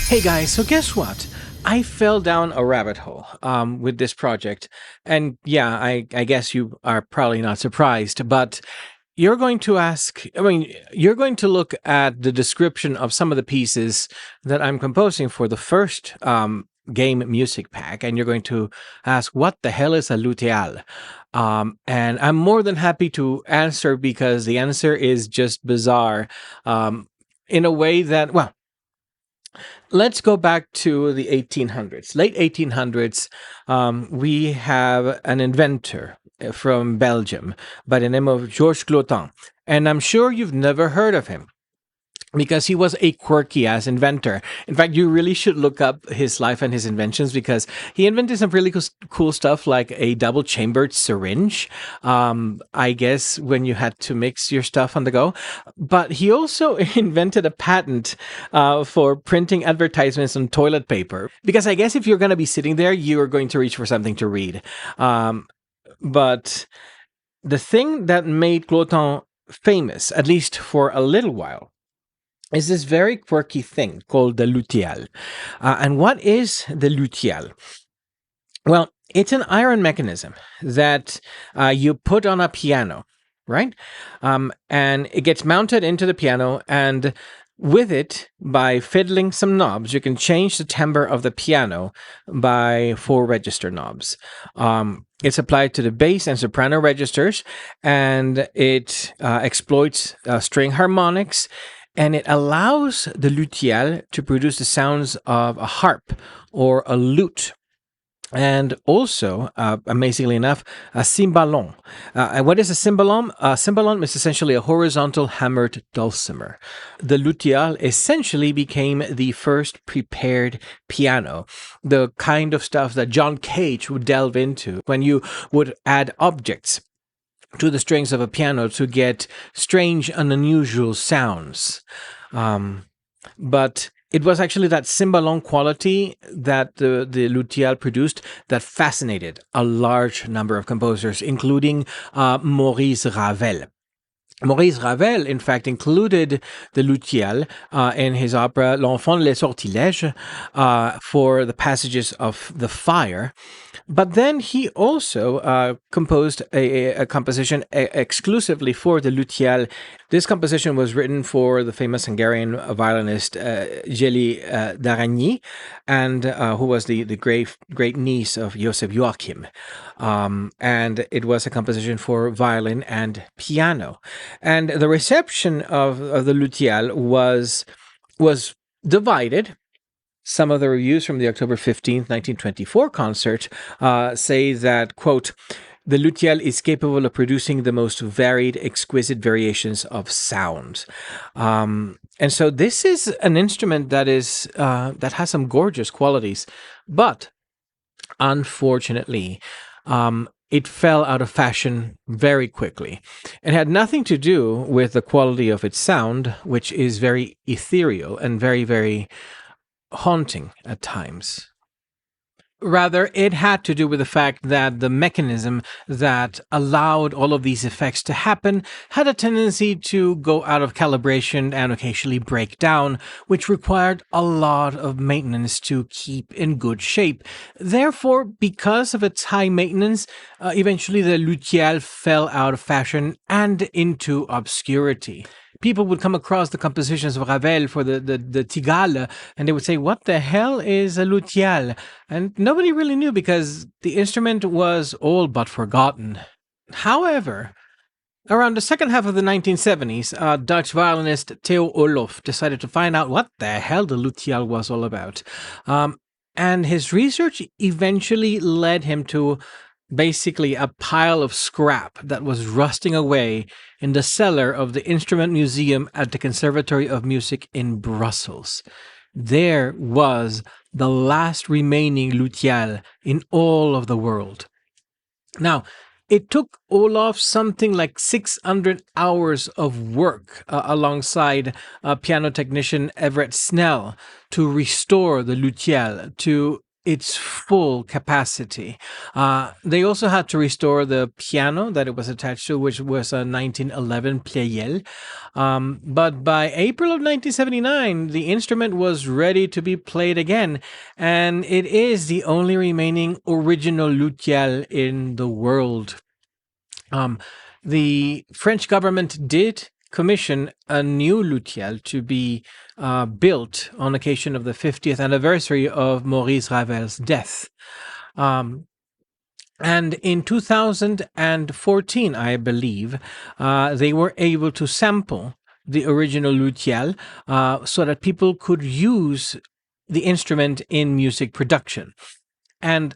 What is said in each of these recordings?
Hey guys, so guess what? I fell down a rabbit hole with this project. And yeah, I guess you are probably not surprised, but you're going to look at the description of some of the pieces that I'm composing for the first game music pack, and you're going to ask, what the hell is a Lutheal? And I'm more than happy to answer because the answer is just bizarre in a way that, well, let's go back to the 1800s, late 1800s. We have an inventor from Belgium by the name of Georges Clotin. And I'm sure you've never heard of him because he was a quirky ass inventor. In fact, you really should look up his life and his inventions because he invented some really cool stuff like a double chambered syringe. I guess when you had to mix your stuff on the go. But he also invented a patent for printing advertisements on toilet paper because I guess if you're going to be sitting there, you are going to reach for something to read. But the thing that made Clotin famous, at least for a little while, is this very quirky thing called the Lutheal. And what is the Lutheal? Well, it's an iron mechanism that you put on a piano, right? And it gets mounted into the piano, and with it, by fiddling some knobs, you can change the timbre of the piano by 4 register knobs. It's applied to the bass and soprano registers, and it exploits string harmonics, and it allows the Lutheal to produce the sounds of a harp or a lute. And also, amazingly enough, a cymbalum. And what is a cymbalum? A cymbalum is essentially a horizontal hammered dulcimer. The Lutheal essentially became the first prepared piano, the kind of stuff that John Cage would delve into when you would add objects to the strings of a piano to get strange and unusual sounds. But it was actually that cymbalum quality that the Lutheal produced that fascinated a large number of composers, including Maurice Ravel. Maurice Ravel, in fact, included the Lutheal in his opera L'Enfant les Sortilèges for the passages of the fire. But then he also composed a composition exclusively for the Lutheal. This composition was written for the famous Hungarian violinist Gély d'Aragny, and who was the great niece of Joseph Joachim. And it was a composition for violin and piano. And the reception of the Lutheal was divided. Some of the reviews from the October 15th, 1924 concert say that, quote, the Lutheal is capable of producing the most varied, exquisite variations of sound. And so this is an instrument that has some gorgeous qualities, but unfortunately, it fell out of fashion very quickly. It had nothing to do with the quality of its sound, which is very ethereal and very, very haunting at times. Rather, it had to do with the fact that the mechanism that allowed all of these effects to happen had a tendency to go out of calibration and occasionally break down, which required a lot of maintenance to keep in good shape. Therefore, because of its high maintenance, eventually the Lutheal fell out of fashion and into obscurity. People would come across the compositions of Ravel for the Tigale, and they would say, what the hell is a Lutheal? And nobody really knew because the instrument was all but forgotten. However, around the second half of the 1970s, Dutch violinist Theo Olof decided to find out what the hell the Lutheal was all about. And his research eventually led him to basically a pile of scrap that was rusting away in the cellar of the Instrument Museum at the Conservatory of Music in Brussels. There was the last remaining Lutheal in all of the world. Now, it took Olaf something like 600 hours of work alongside piano technician Everett Snell to restore the Lutheal to its full capacity. They also had to restore the piano that it was attached to, which was a 1911 Pleyel. But by April of 1979, the instrument was ready to be played again, and it is the only remaining original Lutheal in the world. The French government did commission a new Lutheal to be built on occasion of the 50th anniversary of Maurice Ravel's death. And in 2014, I believe, they were able to sample the original Lutheal so that people could use the instrument in music production. And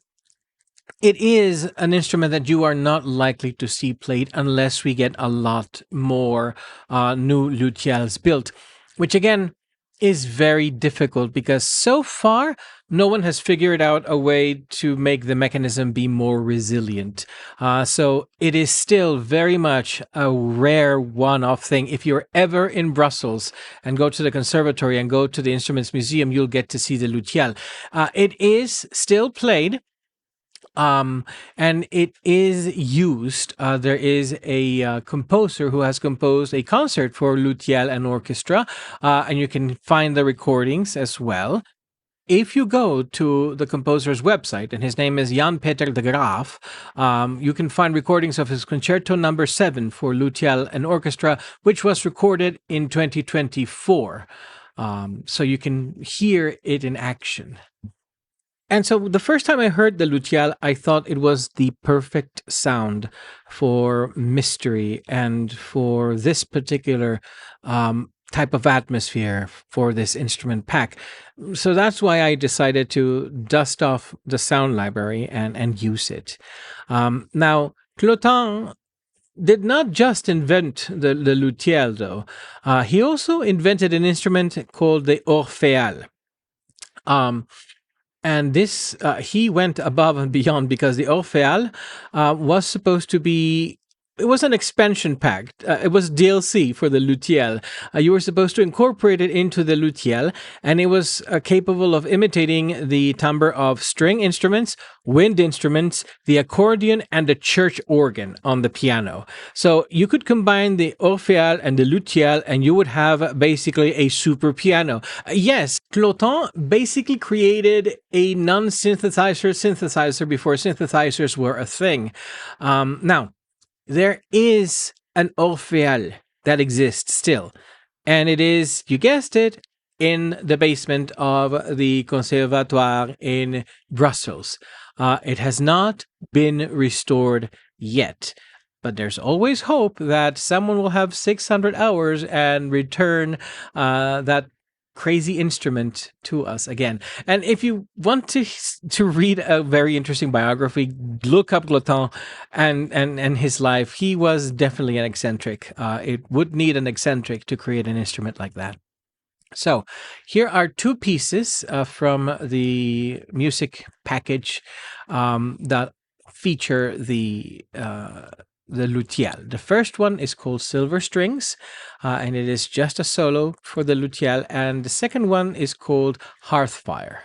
it is an instrument that you are not likely to see played unless we get a lot more new Lutheals built, which again is very difficult because so far no one has figured out a way to make the mechanism be more resilient. So it is still very much a rare one-off thing. If you're ever in Brussels and go to the conservatory and go to the Instruments Museum, you'll get to see the Lutheal. It is still played. And it is used. There is a composer who has composed a concert for Lutheal and orchestra, and you can find the recordings as well. If you go to the composer's website, and his name is Jan Peter de Graaf, you can find recordings of his Concerto Number 7 for Lutheal and orchestra, which was recorded in 2024. So you can hear it in action. And so the first time I heard the Lutheal, I thought it was the perfect sound for mystery and for this particular type of atmosphere for this instrument pack. So that's why I decided to dust off the sound library and use it. Now, Clotin did not just invent the Lutheal, though. He also invented an instrument called the Orphéal. And this, he went above and beyond because the Orphéal was supposed to be. It was an expansion pack. It was DLC for the Lutheal. You were supposed to incorporate it into the Lutheal, and it was capable of imitating the timbre of string instruments, wind instruments, the accordion, and the church organ on the piano. So you could combine the Orphéal and the Lutheal, and you would have basically a super piano. Yes, Clotin basically created a non-synthesizer synthesizer before synthesizers were a thing. Now, there is an Orphéal that exists still, and it is, you guessed it, in the basement of the Conservatoire in Brussels. It has not been restored yet, but there's always hope that someone will have 600 hours and return that crazy instrument to us again. And if you want to read a very interesting biography, look up Clotin and his life. He was definitely an eccentric. It would need an eccentric to create an instrument like that. So here are two pieces from the music package that feature the Lutheal. The first one is called Silver Strings, and it is just a solo for the Lutheal, and the second one is called Hearthfire.